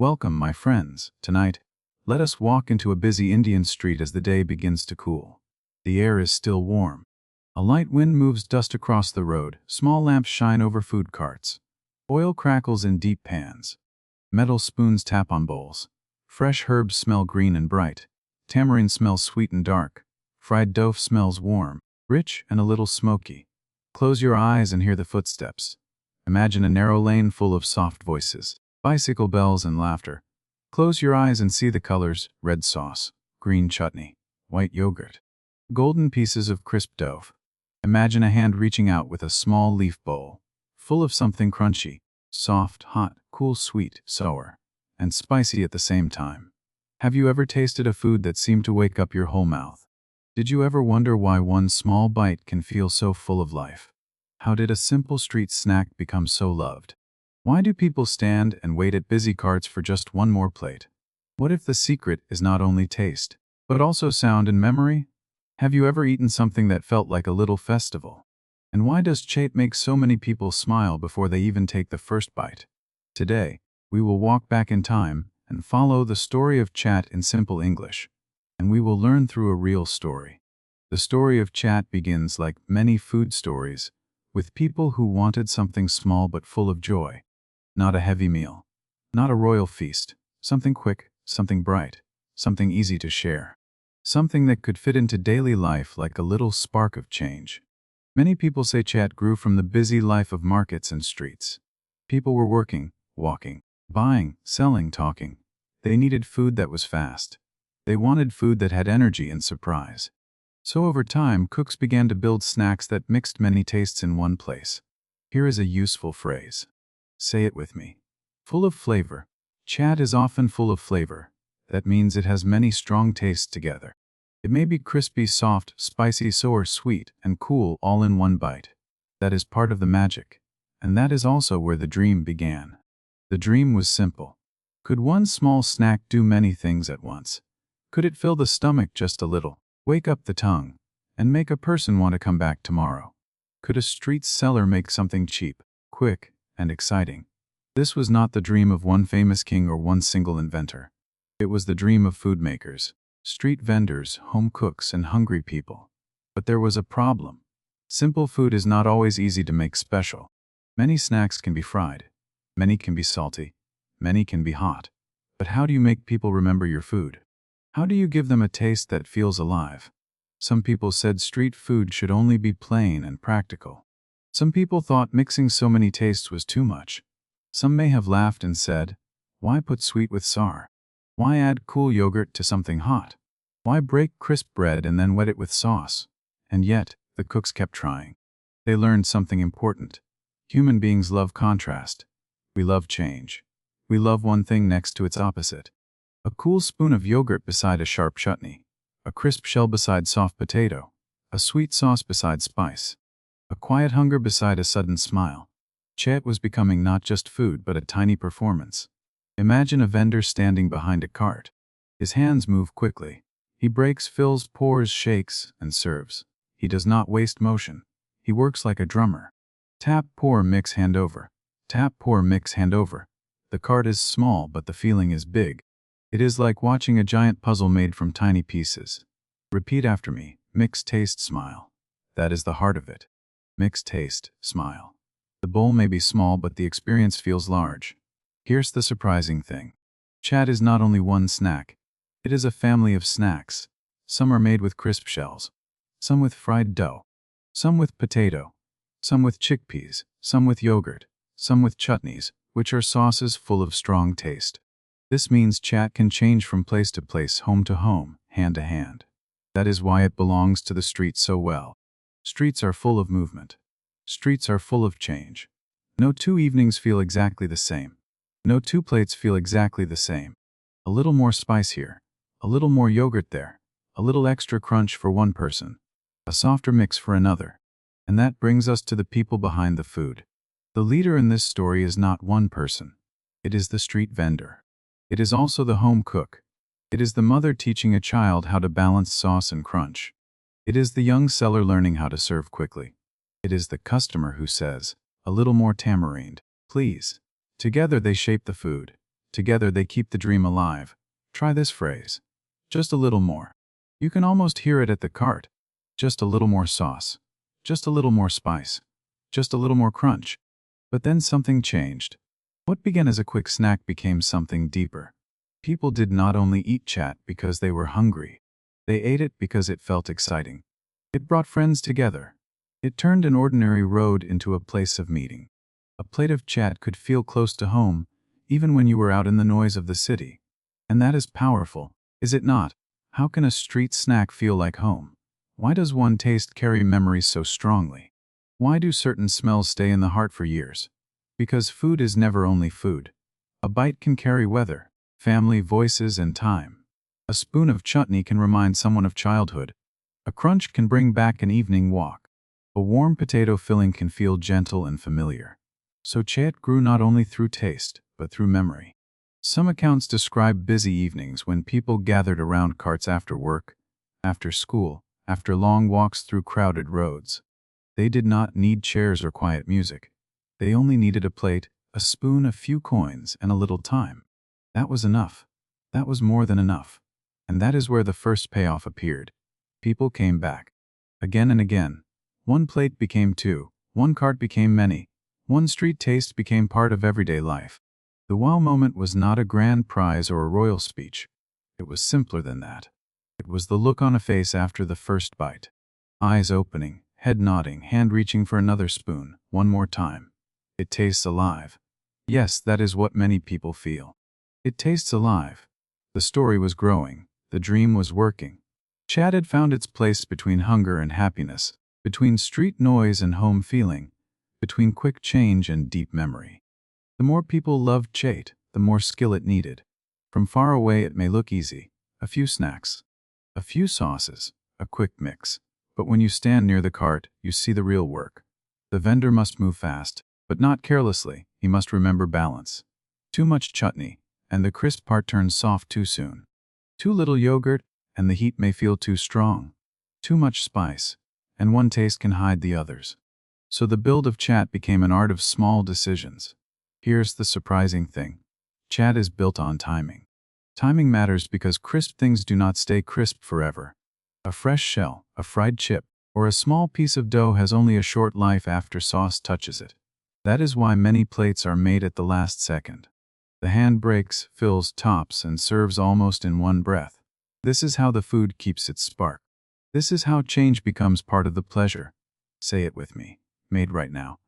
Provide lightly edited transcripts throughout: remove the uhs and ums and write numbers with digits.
Welcome, my friends. Tonight, let us walk into a busy Indian street as the day begins to cool. The air is still warm. A light wind moves dust across the road, small lamps shine over food carts. Oil crackles in deep pans. Metal spoons tap on bowls. Fresh herbs smell green and bright. Tamarind smells sweet and dark. Fried dough smells warm, rich, and a little smoky. Close your eyes and hear the footsteps. Imagine a narrow lane full of soft voices, bicycle bells and laughter. Close your eyes and see the colors: red sauce, green chutney, white yogurt, golden pieces of crisp dough. Imagine a hand reaching out with a small leaf bowl, full of something crunchy, soft, hot, cool, sweet, sour, and spicy at the same time. Have you ever tasted a food that seemed to wake up your whole mouth? Did you ever wonder why one small bite can feel so full of life? How did a simple street snack become so loved? Why do people stand and wait at busy carts for just one more plate? What if the secret is not only taste, but also sound and memory? Have you ever eaten something that felt like a little festival? And why does Chaat make so many people smile before they even take the first bite? Today, we will walk back in time and follow the story of Chaat in simple English. And we will learn through a real story. The story of Chaat begins, like many food stories, with people who wanted something small but full of joy. Not a heavy meal, not a royal feast, something quick, something bright, something easy to share. Something that could fit into daily life like a little spark of change. Many people say Chaat grew from the busy life of markets and streets. People were working, walking, buying, selling, talking. They needed food that was fast. They wanted food that had energy and surprise. So over time, cooks began to build snacks that mixed many tastes in one place. Here is a useful phrase. Say it with me. Full of flavor. Chaat is often full of flavor. That means it has many strong tastes together. It may be crispy, soft, spicy, sour, sweet, and cool all in one bite. That is part of the magic. And that is also where the dream began. The dream was simple. Could one small snack do many things at once? Could it fill the stomach just a little, wake up the tongue, and make a person want to come back tomorrow? Could a street seller make something cheap, quick, and exciting? This was not the dream of one famous king or one single inventor. It was the dream of food makers, street vendors, home cooks, and hungry people. But there was a problem. Simple food is not always easy to make special. Many snacks can be fried. Many can be salty. Many can be hot. But how do you make people remember your food? How do you give them a taste that feels alive? Some people said street food should only be plain and practical. Some people thought mixing so many tastes was too much. Some may have laughed and said, why put sweet with sour? Why add cool yogurt to something hot? Why break crisp bread and then wet it with sauce? And yet, the cooks kept trying. They learned something important. Human beings love contrast. We love change. We love one thing next to its opposite. A cool spoon of yogurt beside a sharp chutney. A crisp shell beside soft potato. A sweet sauce beside spice. A quiet hunger beside a sudden smile. Chaat was becoming not just food but a tiny performance. Imagine a vendor standing behind a cart. His hands move quickly. He breaks, fills, pours, shakes, and serves. He does not waste motion. He works like a drummer. Tap, pour, mix, hand over. Tap, pour, mix, hand over. The cart is small but the feeling is big. It is like watching a giant puzzle made from tiny pieces. Repeat after me. Mix, taste, smile. That is the heart of it. Mix, taste, smile. The bowl may be small but the experience feels large. Here's the surprising thing. Chaat is not only one snack. It is a family of snacks. Some are made with crisp shells. Some with fried dough. Some with potato. Some with chickpeas. Some with yogurt. Some with chutneys, which are sauces full of strong taste. This means Chaat can change from place to place, home to home, hand to hand. That is why it belongs to the streets so well. Streets are full of movement. Streets are full of change. No two evenings feel exactly the same. No two plates feel exactly the same. A little more spice here. A little more yogurt there. A little extra crunch for one person. A softer mix for another. And that brings us to the people behind the food. The leader in this story is not one person. It is the street vendor. It is also the home cook. It is the mother teaching a child how to balance sauce and crunch. It is the young seller learning how to serve quickly. It is the customer who says, a little more tamarind, please. Together they shape the food. Together they keep the dream alive. Try this phrase. Just a little more. You can almost hear it at the cart. Just a little more sauce. Just a little more spice. Just a little more crunch. But then something changed. What began as a quick snack became something deeper. People did not only eat Chaat because they were hungry. They ate it because it felt exciting. It brought friends together. It turned an ordinary road into a place of meeting. A plate of Chaat could feel close to home, even when you were out in the noise of the city. And that is powerful, is it not? How can a street snack feel like home? Why does one taste carry memories so strongly? Why do certain smells stay in the heart for years? Because food is never only food. A bite can carry weather, family, voices, and time. A spoon of chutney can remind someone of childhood. A crunch can bring back an evening walk. A warm potato filling can feel gentle and familiar. So Chaat grew not only through taste, but through memory. Some accounts describe busy evenings when people gathered around carts after work, after school, after long walks through crowded roads. They did not need chairs or quiet music. They only needed a plate, a spoon, a few coins, and a little time. That was enough. That was more than enough. And that is where the first payoff appeared. People came back. Again and again. One plate became two. One cart became many. One street taste became part of everyday life. The wow moment was not a grand prize or a royal speech. It was simpler than that. It was the look on a face after the first bite. Eyes opening, head nodding, hand reaching for another spoon, one more time. It tastes alive. Yes, that is what many people feel. It tastes alive. The story was growing. The dream was working. Chaat had found its place between hunger and happiness, between street noise and home feeling, between quick change and deep memory. The more people loved Chaat, the more skill it needed. From far away it may look easy. A few snacks, a few sauces, a quick mix. But when you stand near the cart, you see the real work. The vendor must move fast, but not carelessly. He must remember balance. Too much chutney, and the crisp part turns soft too soon. Too little yogurt, and the heat may feel too strong. Too much spice, and one taste can hide the others. So the build of Chaat became an art of small decisions. Here's the surprising thing. Chaat is built on timing. Timing matters because crisp things do not stay crisp forever. A fresh shell, a fried chip, or a small piece of dough has only a short life after sauce touches it. That is why many plates are made at the last second. The hand breaks, fills, tops, and serves almost in one breath. This is how the food keeps its spark. This is how change becomes part of the pleasure. Say it with me. Made right now.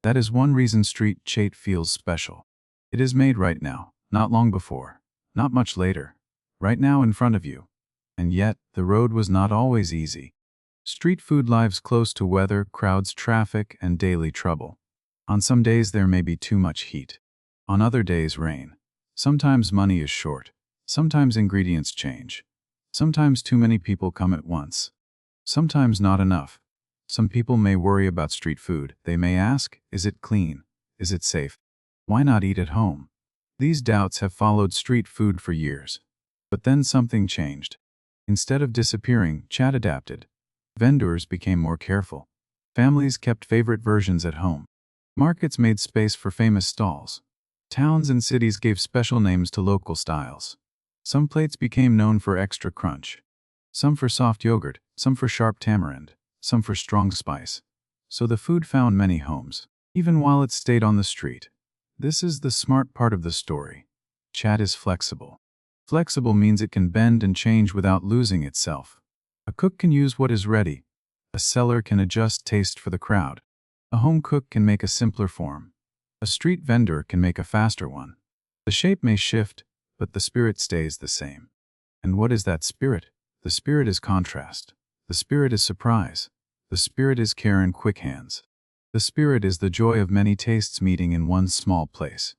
That is one reason street Chaat feels special. It is made right now, not long before, not much later. Right now in front of you. And yet, the road was not always easy. Street food lives close to weather, crowds, traffic, and daily trouble. On some days there may be too much heat. On other days rain. Sometimes money is short. Sometimes ingredients change. Sometimes too many people come at once. Sometimes not enough. Some people may worry about street food. They may ask, is it clean? Is it safe? Why not eat at home? These doubts have followed street food for years. But then something changed. Instead of disappearing, Chaat adapted. Vendors became more careful. Families kept favorite versions at home. Markets made space for famous stalls. Towns and cities gave special names to local styles. Some plates became known for extra crunch. Some for soft yogurt, some for sharp tamarind, some for strong spice. So the food found many homes, even while it stayed on the street. This is the smart part of the story. Chaat is flexible. Flexible means it can bend and change without losing itself. A cook can use what is ready. A seller can adjust taste for the crowd. A home cook can make a simpler form. A street vendor can make a faster one. The shape may shift, but the spirit stays the same. And what is that spirit? The spirit is contrast. The spirit is surprise. The spirit is care and quick hands. The spirit is the joy of many tastes meeting in one small place.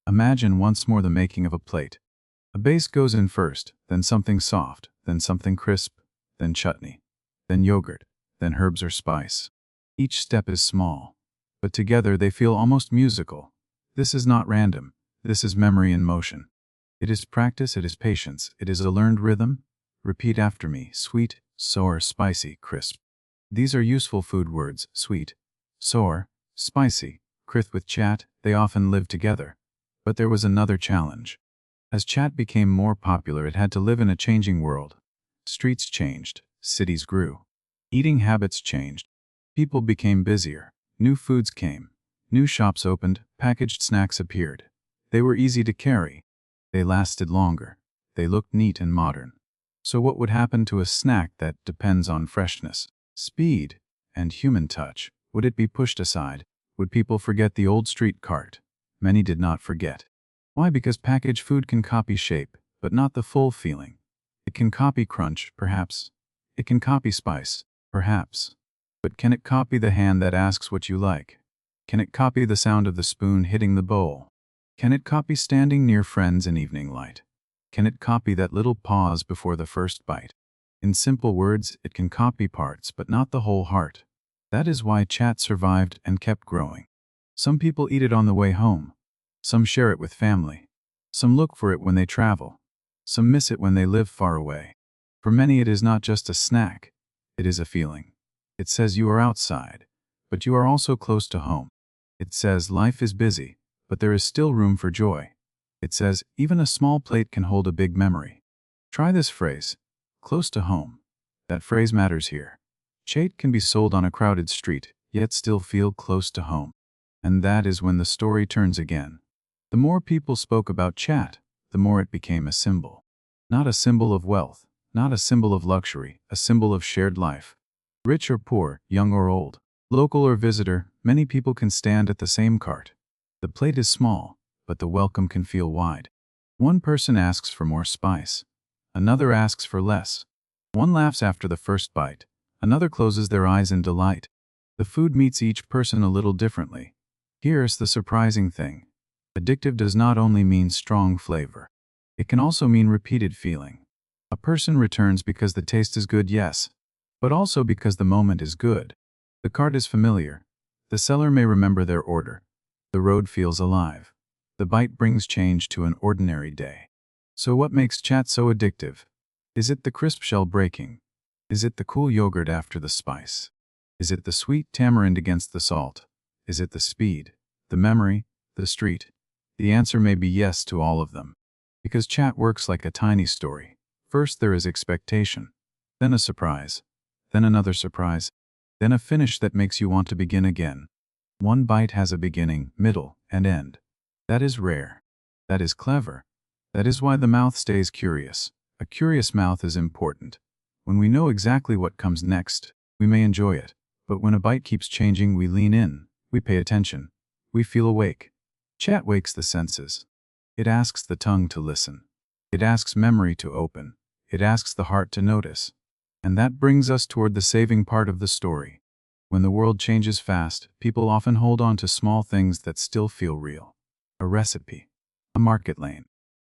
Imagine once more the making of a plate. A base goes in first, then something soft, then something crisp, then chutney, then yogurt, then herbs or spice. Each step is small, but together they feel almost musical. This is not random. This is memory in motion. It is practice, it is patience, it is a learned rhythm. Repeat after me: sweet, sour, spicy, crisp. These are useful food words: sweet, sour, spicy, crisp. With Chaat, they often live together. But there was another challenge. As Chaat became more popular, it had to live in a changing world. Streets changed, cities grew. Eating habits changed. People became busier. New foods came. New shops opened, packaged snacks appeared. They were easy to carry. They lasted longer. They looked neat and modern. So what would happen to a snack that depends on freshness, speed, and human touch? Would it be pushed aside? Would people forget the old street cart? Many did not forget. Why? Because packaged food can copy shape, but not the full feeling. It can copy crunch, perhaps. It can copy spice, perhaps. But can it copy the hand that asks what you like? Can it copy the sound of the spoon hitting the bowl? Can it copy standing near friends in evening light? Can it copy that little pause before the first bite? In simple words, it can copy parts, but not the whole heart. That is why Chaat survived and kept growing. Some people eat it on the way home. Some share it with family. Some look for it when they travel. Some miss it when they live far away. For many, it is not just a snack. It is a feeling. It says you are outside, but you are also close to home. It says life is busy, but there is still room for joy. It says even a small plate can hold a big memory. Try this phrase, close to home. That phrase matters here. Chaat can be sold on a crowded street, yet still feel close to home. And that is when the story turns again. The more people spoke about Chaat, the more it became a symbol. Not a symbol of wealth, not a symbol of luxury, a symbol of shared life. Rich or poor, young or old, local or visitor, many people can stand at the same cart. The plate is small, but the welcome can feel wide. One person asks for more spice. Another asks for less. One laughs after the first bite. Another closes their eyes in delight. The food meets each person a little differently. Here's the surprising thing. Addictive does not only mean strong flavor. It can also mean repeated feeling. A person returns because the taste is good, yes, but also because the moment is good. The cart is familiar. The seller may remember their order. The road feels alive. The bite brings change to an ordinary day. So what makes Chaat so addictive? Is it the crisp shell breaking? Is it the cool yogurt after the spice? Is it the sweet tamarind against the salt? Is it the speed, the memory, the street? The answer may be yes to all of them. Because Chaat works like a tiny story. First there is expectation, then a surprise, then another surprise, then a finish that makes you want to begin again. One bite has a beginning, middle, and end. That is rare. That is clever. That is why the mouth stays curious. A curious mouth is important. When we know exactly what comes next, we may enjoy it. But when a bite keeps changing, we lean in, we pay attention, we feel awake. Chaat wakes the senses. It asks the tongue to listen. It asks memory to open. It asks the heart to notice. And that brings us toward the saving part of the story. When the world changes fast, people often hold on to small things that still feel real. A recipe, a market lane,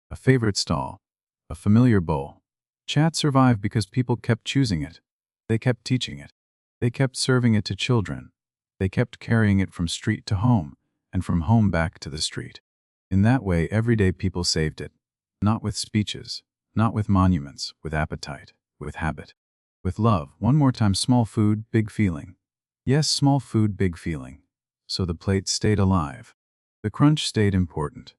a favorite stall, a familiar bowl. Chaat survived because people kept choosing it. They kept teaching it. They kept serving it to children. They kept carrying it from street to home, and from home back to the street. In that way, everyday people saved it. Not with speeches, not with monuments, with appetite, with habit, with love. One more time, small food, big feeling. Yes, small food, big feeling. So the plate stayed alive. The crunch stayed important.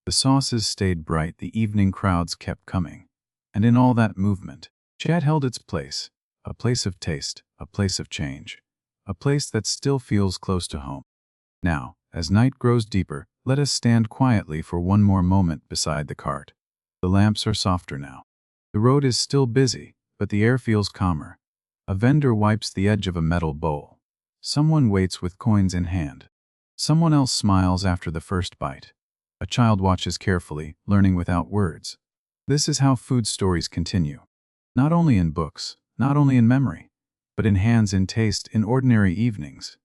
The sauces stayed bright. The evening crowds kept coming. And in all that movement, Chaat held its place. A place of taste, a place of change. A place that still feels close to home. Now, as night grows deeper, let us stand quietly for one more moment beside the cart. The lamps are softer now. The road is still busy, but the air feels calmer. A vendor wipes the edge of a metal bowl. Someone waits with coins in hand. Someone else smiles after the first bite. A child watches carefully, learning without words. This is how food stories continue. Not only in books, not only in memory, but in hands, in taste, in ordinary evenings.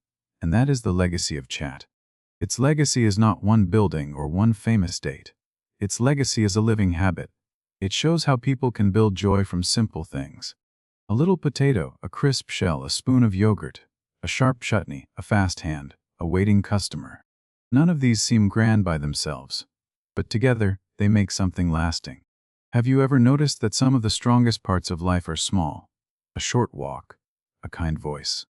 And that is the legacy of Chaat. Its legacy is not one building or one famous date. Its legacy is a living habit. It shows how people can build joy from simple things. A little potato, a crisp shell, a spoon of yogurt, a sharp chutney, a fast hand, a waiting customer. None of these seem grand by themselves, but together they make something lasting. Have you ever noticed that some of the strongest parts of life are small? A short walk, a kind voice,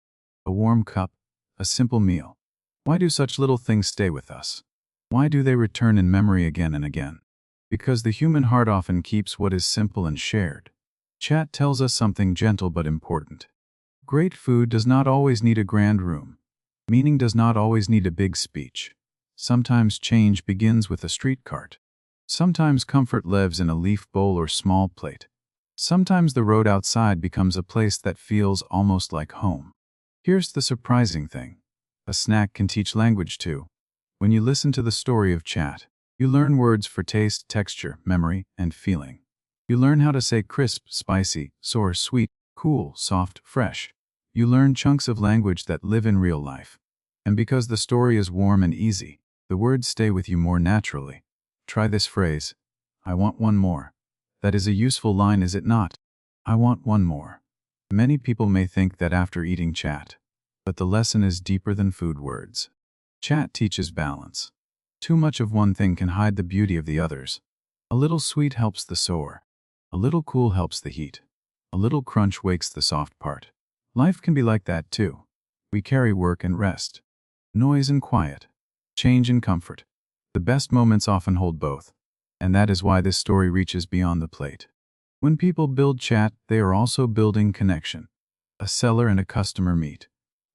a warm cup, a simple meal. Why do such little things stay with us? Why do they return in memory again and again? Because the human heart often keeps what is simple and shared. Chaat tells us something gentle but important. Great food does not always need a grand room. Meaning does not always need a big speech. Sometimes change begins with a street cart. Sometimes comfort lives in a leaf bowl or small plate. Sometimes the road outside becomes a place that feels almost like home. Here's the surprising thing. A snack can teach language too. When you listen to the story of Chaat, you learn words for taste, texture, memory, and feeling. You learn how to say crisp, spicy, sour, sweet, cool, soft, fresh. You learn chunks of language that live in real life. And because the story is warm and easy, the words stay with you more naturally. Try this phrase. I want one more. That is a useful line, is it not? I want one more. Many people may think that after eating Chaat, but the lesson is deeper than food words. Chaat teaches balance. Too much of one thing can hide the beauty of the others. A little sweet helps the sour. A little cool helps the heat. A little crunch wakes the soft part. Life can be like that too. We carry work and rest, noise and quiet, change and comfort. The best moments often hold both. And that is why this story reaches beyond the plate. When people build Chaat, they are also building connection. A seller and a customer meet.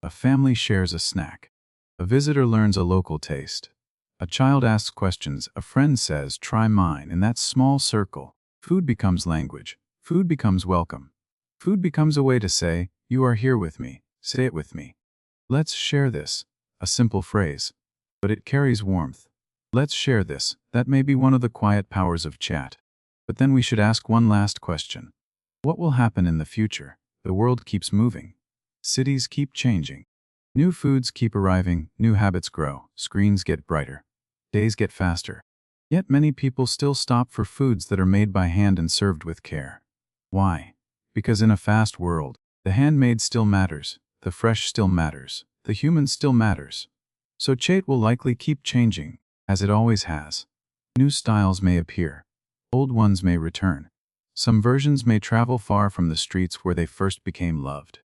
A family shares a snack. A visitor learns a local taste. A child asks questions. A friend says, "Try mine." In that small circle, food becomes language. Food becomes welcome. Food becomes a way to say, "You are here with me. Say it with me." Let's share this. A simple phrase, but it carries warmth. Let's share this. That may be one of the quiet powers of Chaat. But then we should ask one last question. What will happen in the future? The world keeps moving. Cities keep changing. New foods keep arriving. New habits grow. Screens get brighter. Days get faster. Yet many people still stop for foods that are made by hand and served with care. Why? Because in a fast world, the handmade still matters. The fresh still matters. The human still matters. So Chaat will likely keep changing, as it always has. New styles may appear. Old ones may return. Some versions may travel far from the streets where they first became loved.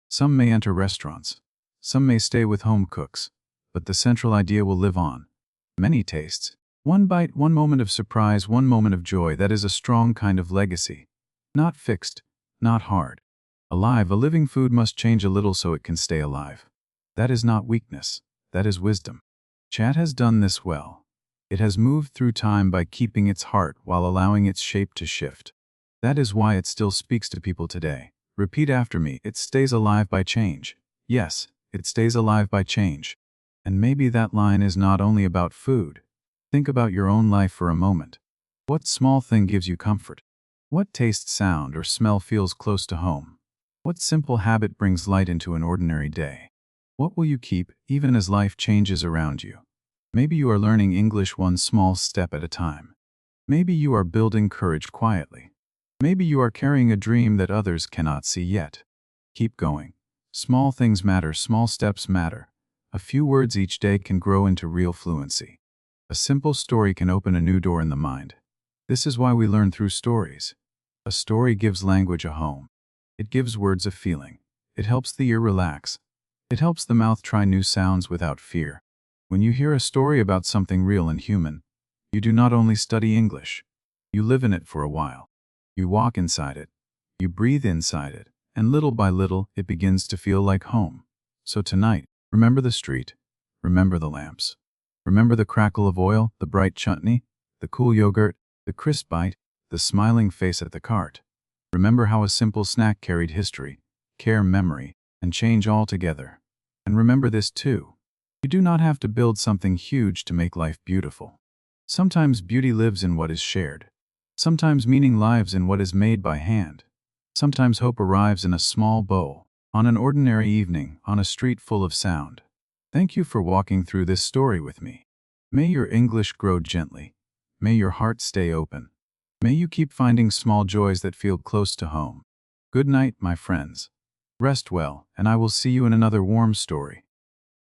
Some may enter restaurants. Some may stay with home cooks. But the central idea will live on. Many tastes. One bite, one moment of surprise, one moment of joy. That is a strong kind of legacy. Not fixed. Not hard. Alive. A living food must change a little so it can stay alive. That is not weakness. That is wisdom. Chaat has done this well. It has moved through time by keeping its heart while allowing its shape to shift. That is why it still speaks to people today. Repeat after me. It stays alive by change. Yes, it stays alive by change. And maybe that line is not only about food. Think about your own life for a moment. What small thing gives you comfort? What taste, sound, or smell feels close to home? What simple habit brings light into an ordinary day? What will you keep, even as life changes around you? Maybe you are learning English one small step at a time. Maybe you are building courage quietly. Maybe you are carrying a dream that others cannot see yet. Keep going. Small things matter, small steps matter. A few words each day can grow into real fluency. A simple story can open a new door in the mind. This is why we learn through stories. A story gives language a home. It gives words a feeling. It helps the ear relax. It helps the mouth try new sounds without fear. When you hear a story about something real and human, you do not only study English. You live in it for a while. You walk inside it. You breathe inside it. And little by little, it begins to feel like home. So tonight, remember the street. Remember the lamps. Remember the crackle of oil, the bright chutney, the cool yogurt, the crisp bite, the smiling face at the cart. Remember how a simple snack carried history, care, memory, and change all together. And remember this too. You do not have to build something huge to make life beautiful. Sometimes beauty lives in what is shared. Sometimes meaning lives in what is made by hand. Sometimes hope arrives in a small bowl, on an ordinary evening, on a street full of sound. Thank you for walking through this story with me. May your English grow gently. May your heart stay open. May you keep finding small joys that feel close to home. Good night, my friends. Rest well, and I will see you in another warm story.